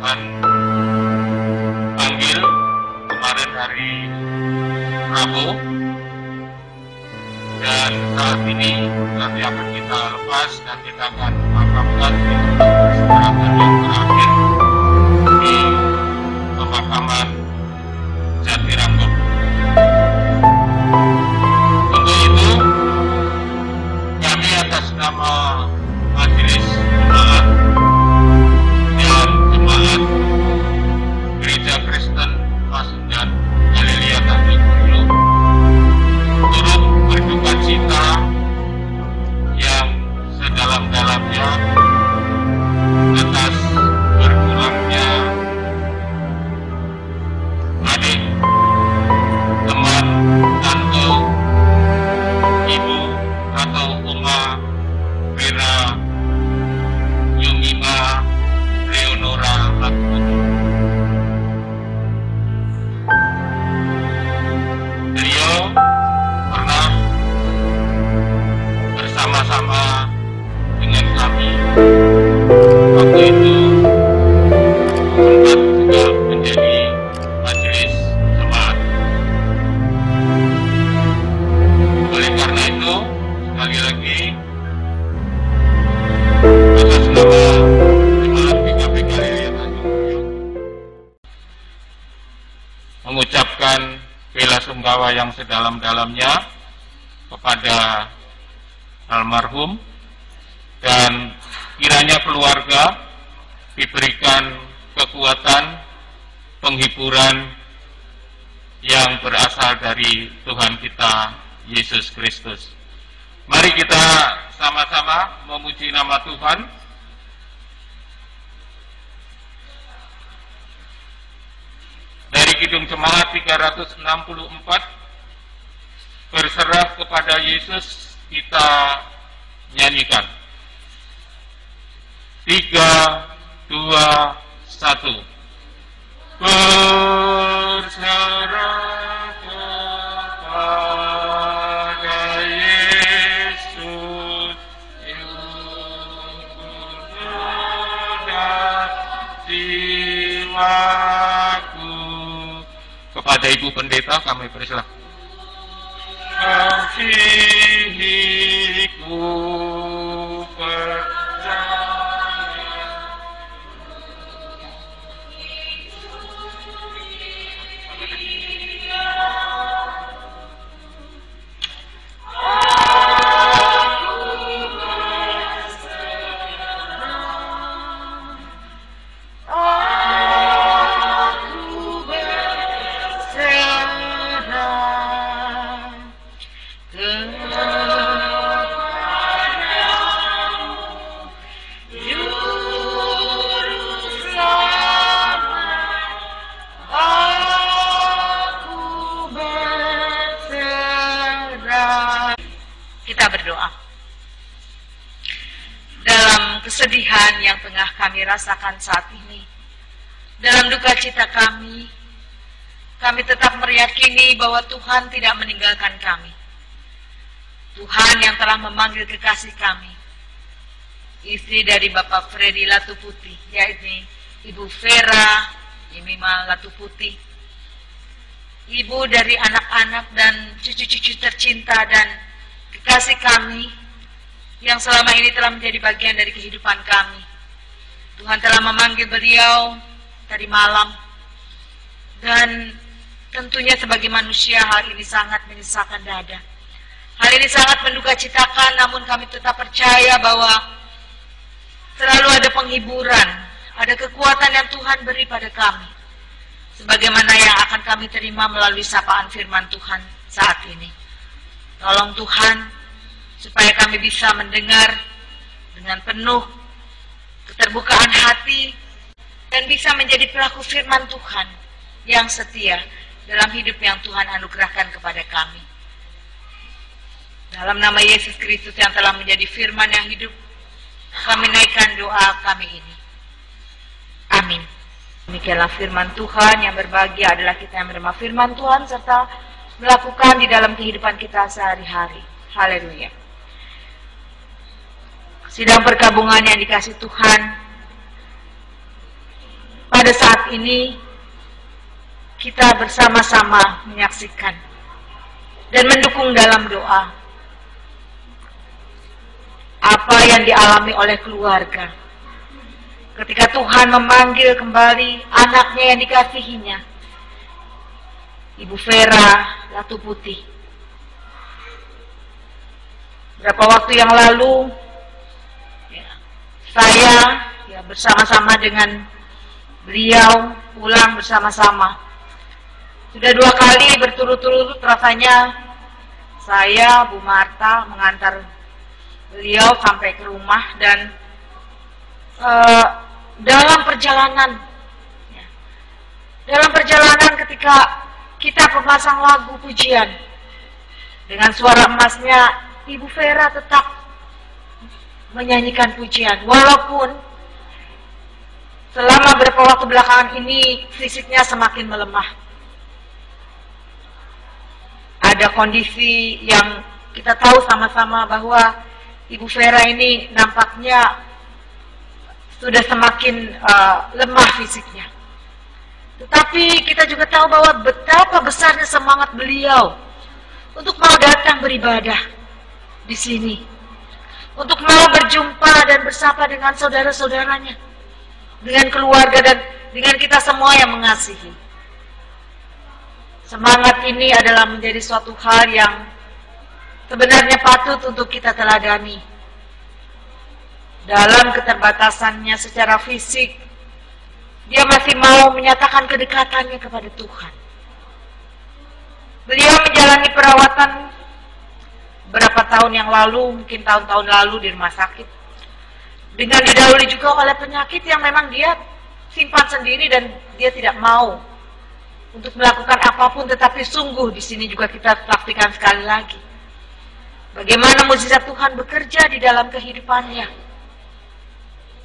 Tuhan panggil kemarin hari Rabu, dan saat ini nanti akan kita lepas dan kita akan memakamkan persidangan yang terakhir di pemakaman Jatiranggok. Untuk itu kami atas nama Majelis Jemaat dan Jemaat Gereja Kristen Pasundan Galilea Tanjung Priok turut berduka cita yang sedalam-dalamnya atas berpulangnya adik, teman, tante, ibu atau Oma Vera Yumima Leonora Latputi. Beliau pernah bersama-sama dengan kami waktu itu sempat juga menjadi majelis jemaat. Oleh karena itu, sekali lagi atas nama Jemaat GKP Galilea Tanjung Priok mengucapkan bela sungkawa yang sedalam-dalamnya kepada almarhum, dan kiranya keluarga diberikan kekuatan, penghiburan yang berasal dari Tuhan kita Yesus Kristus. Mari kita sama-sama memuji nama Tuhan. Dari Kidung Jemaat 364, berserah kepada Yesus, kita nyanyikan. 3, 2, 1. Berserah kepada Yesus, dan jiwaku. Kepada Ibu Pendeta kami persilakan. Kasihiku percaya. Kita berdoa. Dalam kesedihan yang tengah kami rasakan saat ini, dalam duka cita kami tetap meyakini bahwa Tuhan tidak meninggalkan kami. Tuhan yang telah memanggil kekasih kami, istri dari Bapak Freddy Latputi, yaitu Ibu Vera Yumima Latputi, ibu dari anak-anak dan cucu-cucu tercinta dan kekasih kami yang selama ini telah menjadi bagian dari kehidupan kami. Tuhan telah memanggil beliau tadi malam, dan tentunya sebagai manusia hal ini sangat menyesakkan dada. Hal ini sangat menduka citakan, namun kami tetap percaya bahwa selalu ada penghiburan, ada kekuatan yang Tuhan beri pada kami, sebagaimana yang akan kami terima melalui sapaan firman Tuhan saat ini. Tolong Tuhan, supaya kami bisa mendengar dengan penuh keterbukaan hati dan bisa menjadi pelaku firman Tuhan yang setia dalam hidup yang Tuhan anugerahkan kepada kami. Dalam nama Yesus Kristus yang telah menjadi firman yang hidup, kami naikkan doa kami ini. Amin. Demikianlah firman Tuhan. Yang berbahagia adalah kita yang menerima firman Tuhan serta melakukan di dalam kehidupan kita sehari-hari. Haleluya. Sidang perkabungan yang dikasih Tuhan, pada pada saat ini kita bersama-sama menyaksikan dan mendukung dalam doa apa yang dialami oleh keluarga ketika Tuhan memanggil kembali anaknya yang dikasihinya, Ibu Vera Latu Putih. Berapa waktu yang lalu saya bersama-sama dengan beliau pulang bersama-sama. Sudah 2 kali berturut-turut rasanya saya, Bu Marta, mengantar beliau sampai ke rumah. Dan dalam perjalanan ketika kita memasang lagu pujian dengan suara emasnya, Ibu Vera tetap menyanyikan pujian, walaupun selama beberapa waktu belakangan ini fisiknya semakin melemah. Ada kondisi yang kita tahu sama-sama bahwa Ibu Vera ini nampaknya sudah semakin lemah fisiknya. Tetapi kita juga tahu bahwa betapa besarnya semangat beliau untuk mau datang beribadah di sini, untuk mau berjumpa dan bersapa dengan saudara-saudaranya, dengan keluarga dan dengan kita semua yang mengasihi. Semangat ini adalah menjadi suatu hal yang sebenarnya patut untuk kita teladani. Dalam keterbatasannya secara fisik, dia masih mau menyatakan kedekatannya kepada Tuhan. Beliau menjalani perawatan berapa tahun yang lalu, mungkin tahun-tahun lalu di rumah sakit, dengan didahului juga oleh penyakit yang memang dia simpan sendiri dan dia tidak mau untuk melakukan apapun. Tetapi sungguh di sini juga kita saksikan sekali lagi bagaimana mukjizat Tuhan bekerja di dalam kehidupannya.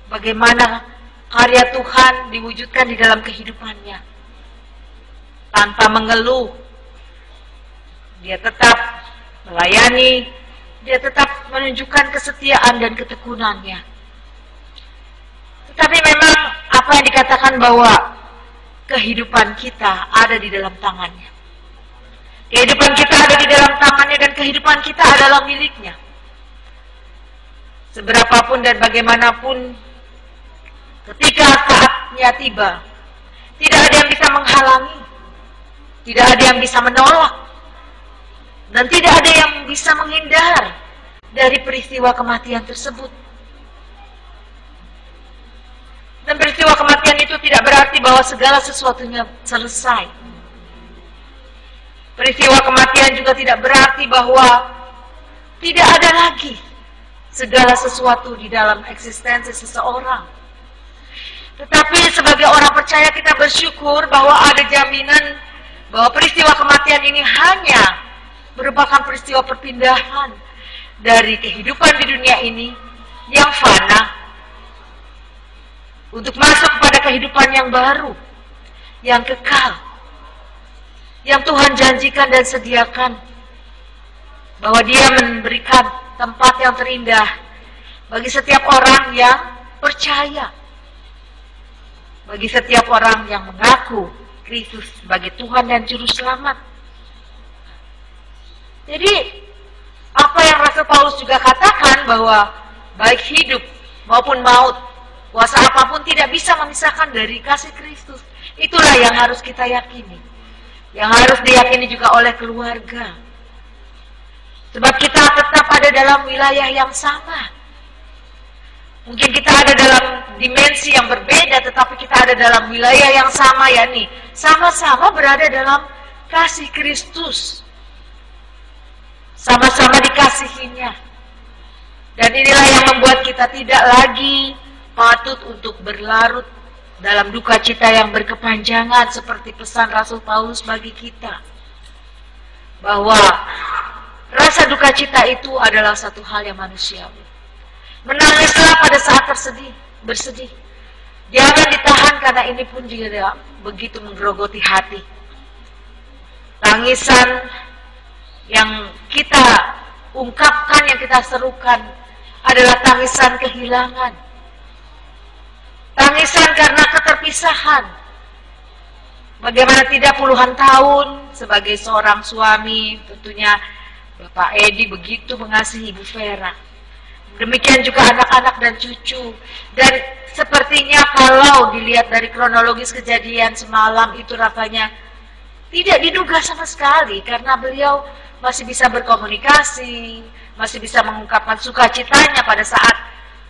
Bagaimana karya Tuhan diwujudkan di dalam kehidupannya. Tanpa mengeluh, dia tetap melayani, dia tetap menunjukkan kesetiaan dan ketekunannya. Tetapi memang apa yang dikatakan bahwa kehidupan kita ada di dalam tangannya. Kehidupan kita ada di dalam tangannya dan kehidupan kita adalah miliknya. Seberapapun dan bagaimanapun, ketika saatnya tiba, tidak ada yang bisa menghalangi, tidak ada yang bisa menolak, dan tidak ada yang bisa menghindar dari peristiwa kematian tersebut. Dan peristiwa kematian itu tidak berarti bahwa segala sesuatunya selesai. Peristiwa kematian juga tidak berarti bahwa tidak ada lagi segala sesuatu di dalam eksistensi seseorang. Tetapi sebagai orang percaya kita bersyukur bahwa ada jaminan bahwa peristiwa kematian ini hanya merupakan peristiwa perpindahan dari kehidupan di dunia ini yang fana untuk masuk kepada kehidupan yang baru, yang kekal, yang Tuhan janjikan dan sediakan, bahwa Dia memberikan tempat yang terindah bagi setiap orang yang percaya, bagi setiap orang yang mengaku Kristus sebagai Tuhan dan Juru Selamat. Jadi, apa yang Rasul Paulus juga katakan bahwa baik hidup maupun maut, kuasa apapun tidak bisa memisahkan dari kasih Kristus. Itulah yang harus kita yakini. Yang harus diyakini juga oleh keluarga. Sebab kita tetap ada dalam wilayah yang sama. Mungkin kita ada dalam dimensi yang berbeda, tetapi kita ada dalam wilayah yang sama, yakni sama-sama berada dalam kasih Kristus. Sama-sama dikasihinya. Dan inilah yang membuat kita tidak lagi patut untuk berlarut dalam duka cita yang berkepanjangan, seperti pesan Rasul Paulus bagi kita. Bahwa rasa duka cita itu adalah satu hal yang manusiawi. Menangislah pada saat bersedih. Jangan ditahan, karena ini pun juga begitu menggerogoti hati. Tangisan yang kita ungkapkan, yang kita serukan adalah tangisan kehilangan. Tangisan karena keterpisahan perpisahan. Bagaimana tidak puluhan tahun sebagai seorang suami, tentunya Bapak Edi begitu mengasihi Ibu Vera. Demikian juga anak-anak dan cucu. Dan sepertinya kalau dilihat dari kronologis kejadian semalam itu rasanya tidak diduga sama sekali, karena beliau masih bisa berkomunikasi, masih bisa mengungkapkan sukacitanya pada saat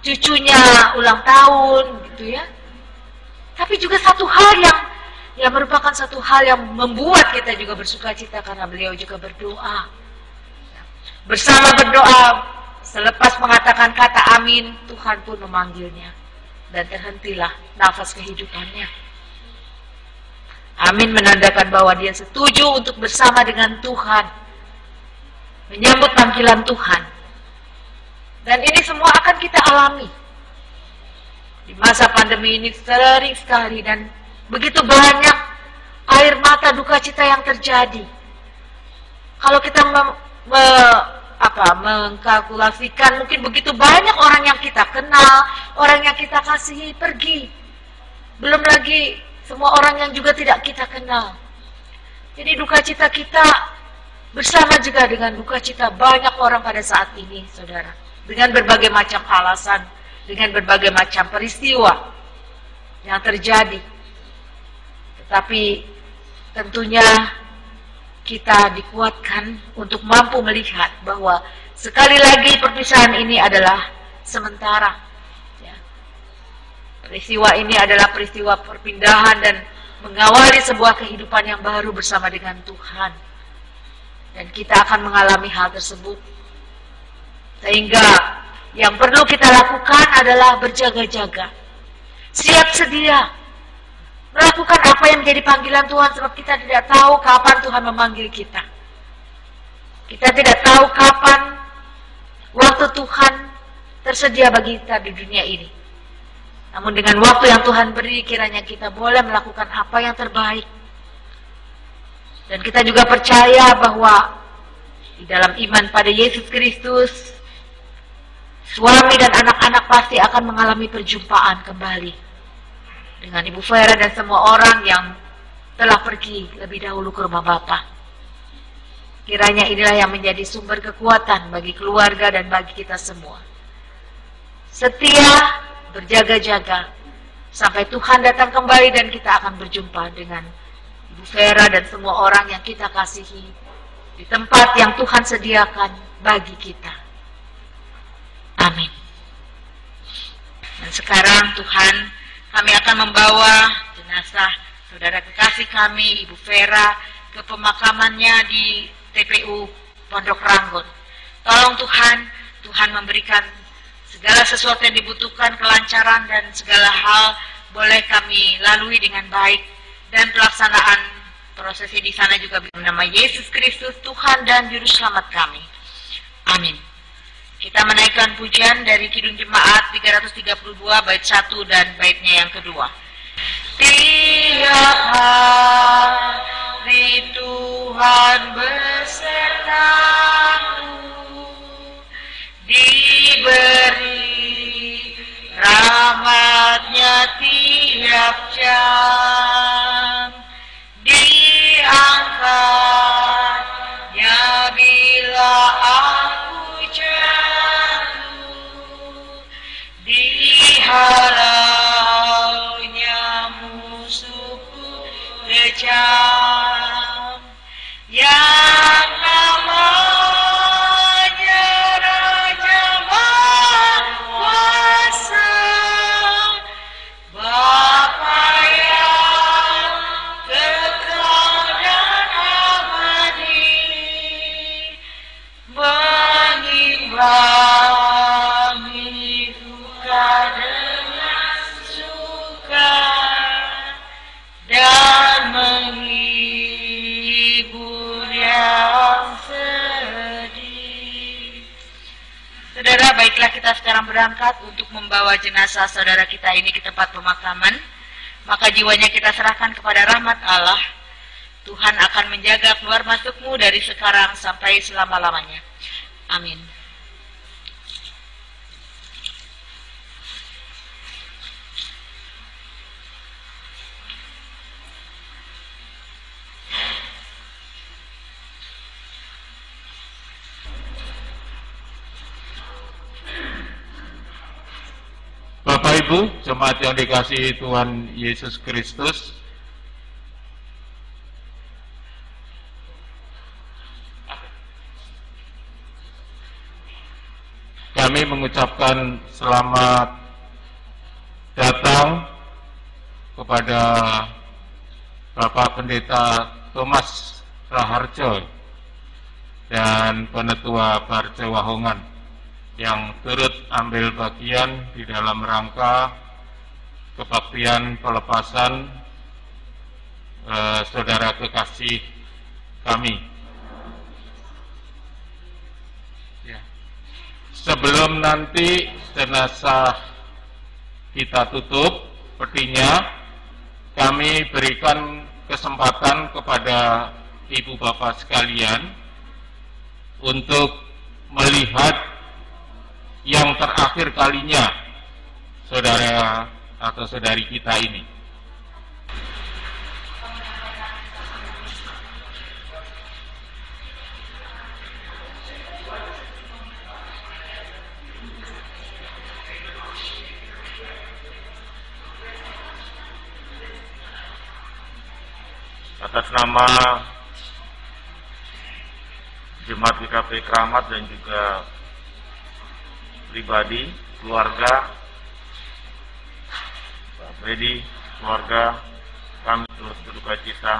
cucunya ulang tahun gitu ya. Tapi juga satu hal yang merupakan satu hal yang membuat kita juga bersukacita, karena beliau juga berdoa. Bersama berdoa, selepas mengatakan kata amin, Tuhan pun memanggilnya dan terhentilah nafas kehidupannya. Amin menandakan bahwa dia setuju untuk bersama dengan Tuhan, menyambut panggilan Tuhan. Dan ini semua akan kita alami di masa pandemi ini sering sekali, dan begitu banyak air mata duka cita yang terjadi. Kalau kita mengkalkulasikan, mungkin begitu banyak orang yang kita kenal, orang yang kita kasihi pergi. Belum lagi semua orang yang juga tidak kita kenal. Jadi duka cita kita bersama juga dengan duka cita banyak orang pada saat ini, saudara. Dengan berbagai macam alasan, dengan berbagai macam peristiwa yang terjadi. Tetapi tentunya kita dikuatkan untuk mampu melihat bahwa sekali lagi perpisahan ini adalah sementara. Ya. Peristiwa ini adalah peristiwa perpindahan dan mengawali sebuah kehidupan yang baru bersama dengan Tuhan. Dan kita akan mengalami hal tersebut. Sehingga yang perlu kita lakukan adalah berjaga-jaga, siap sedia, melakukan apa yang menjadi panggilan Tuhan, sebab kita tidak tahu kapan Tuhan memanggil kita. Kita tidak tahu kapan waktu Tuhan tersedia bagi kita di dunia ini. Namun dengan waktu yang Tuhan beri, kiranya kita boleh melakukan apa yang terbaik. Dan kita juga percaya bahwa di dalam iman pada Yesus Kristus, suami dan anak-anak pasti akan mengalami perjumpaan kembali dengan Ibu Vera dan semua orang yang telah pergi lebih dahulu ke rumah Bapa. Kiranya inilah yang menjadi sumber kekuatan bagi keluarga dan bagi kita semua. Setia, berjaga-jaga, sampai Tuhan datang kembali dan kita akan berjumpa dengan Ibu Vera dan semua orang yang kita kasihi di tempat yang Tuhan sediakan bagi kita. Amin. Dan sekarang Tuhan, kami akan membawa jenazah saudara kekasih kami, Ibu Vera, ke pemakamannya di TPU Pondok Ranggon. Tolong Tuhan, Tuhan memberikan segala sesuatu yang dibutuhkan, kelancaran dan segala hal boleh kami lalui dengan baik, dan pelaksanaan prosesi di sana juga dalam nama Yesus Kristus, Tuhan dan Juru Selamat kami. Amin. Kita menaikkan pujian dari Kidung Jemaat 332 bait 1 dan baitnya yang kedua. Tiap hari Tuhan besertamu, diberi rahmatnya tiap jam, diangkatnya bila aku jatuh, dihalaunya musuhku kejam, yang namanya Raja Mahkuasa, Bapa yang kekal dan abadi, mengimbangi duka dengan suka dan menghibur yang sedih. Saudara, baiklah kita sekarang berangkat untuk membawa jenazah saudara kita ini ke tempat pemakaman. Maka jiwanya kita serahkan kepada rahmat Allah. Tuhan akan menjaga keluar masukmu dari sekarang sampai selama-lamanya. Amin. Ibu, jemaat yang dikasihi Tuhan Yesus Kristus, kami mengucapkan selamat datang kepada Bapak Pendeta Thomas Raharjo dan Penetua Barjo Wahongan yang turut ambil bagian di dalam rangka kebaktian pelepasan saudara kekasih kami. Sebelum nanti jenazah kita tutup petinya, kami berikan kesempatan kepada ibu bapak sekalian untuk melihat yang terakhir kalinya saudara atau saudari kita ini. Atas nama Jemaat GKP Keramat dan juga pribadi, keluarga, Pak Freddy, keluarga, kami terus berduka cita.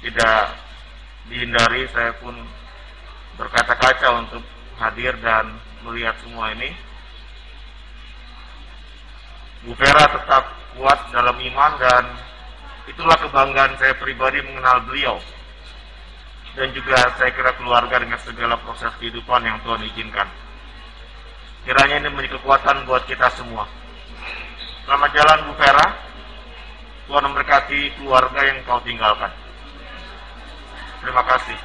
Tidak dihindari, saya pun berkaca-kaca untuk hadir dan melihat semua ini. Bu Vera tetap kuat dalam iman dan itulah kebanggaan saya pribadi mengenal beliau. Dan juga saya kira keluarga dengan segala proses kehidupan yang Tuhan izinkan. Kiranya ini menjadi kekuatan buat kita semua. Selamat jalan Bu Vera. Tuhan memberkati keluarga yang kau tinggalkan. Terima kasih.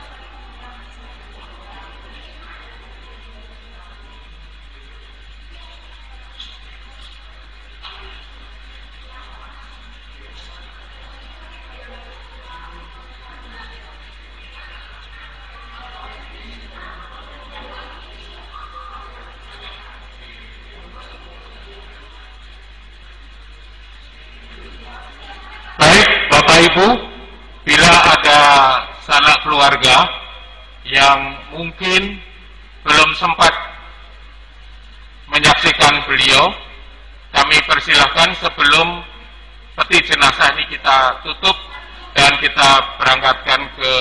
Ibu, bila ada sanak keluarga yang mungkin belum sempat menyaksikan beliau, kami persilahkan sebelum peti jenazah ini kita tutup dan kita berangkatkan ke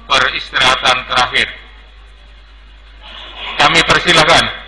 peristirahatan terakhir. Kami persilahkan.